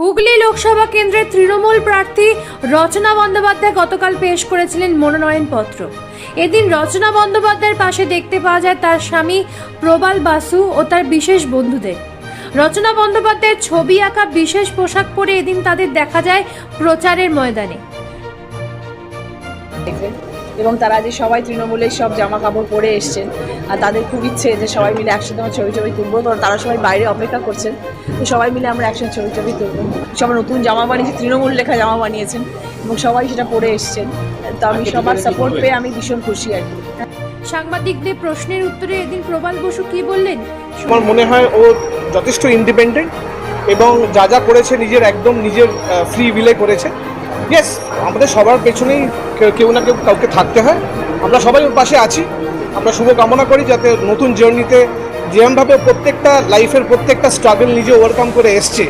হুগলি লোকসভা কেন্দ্রের তৃণমূল প্রার্থী রচনা বন্দ্যোপাধ্যায় গতকাল পেশ করেছিলেন মনোনয়নপত্র। এদিন রচনা বন্দ্যোপাধ্যায়ের পাশে দেখতে পাওয়া যায় তার স্বামী প্রবাল বাসু ও তার বিশেষ বন্ধুদের। রচনা বন্দ্যোপাধ্যায়ের ছবি আঁকা বিশেষ পোশাক পরে এদিন তাদের দেখা যায় প্রচারের ময়দানে। এবং তারা যে সবাই তৃণমূলের সব জামা কাপড় পরে এসছেন, আর তাদের খুব ইচ্ছে যে সবাই মিলে একসাথে আমার ছবি তুলবো। তো তারা সবাই বাইরে অপেক্ষা করছেন, তো সবাই মিলে আমরা একসাথে ছবি তুলবো। সবাই নতুন জামা বানিয়েছে, তৃণমূল লেখা জামা বানিয়েছেন এবং সবাই সেটা পরে এসছেন। তো আমি সবার সাপোর্ট পেয়ে আমি ভীষণ খুশি আর কি। সাংবাদিকদের প্রশ্নের উত্তরে এদিন প্রবাল বসু কি বললেন? আমার মনে হয় ও যথেষ্ট ইন্ডিপেন্ডেন্ট এবং যা যা করেছে একদম নিজের ফ্রি উইলে করেছে। ইয়েস, আমাদের সবার পেছনেই কেউ না কেউ কাউকে থাকতে হয়। আমরা সবাই ওর পাশে আছি। আমরা শুভ কামনা করি যাতে নতুন জার্নিতে যেরমভাবে প্রত্যেকটা লাইফের প্রত্যেকটা স্ট্রাগল নিজে ওভারকাম করে এসছে,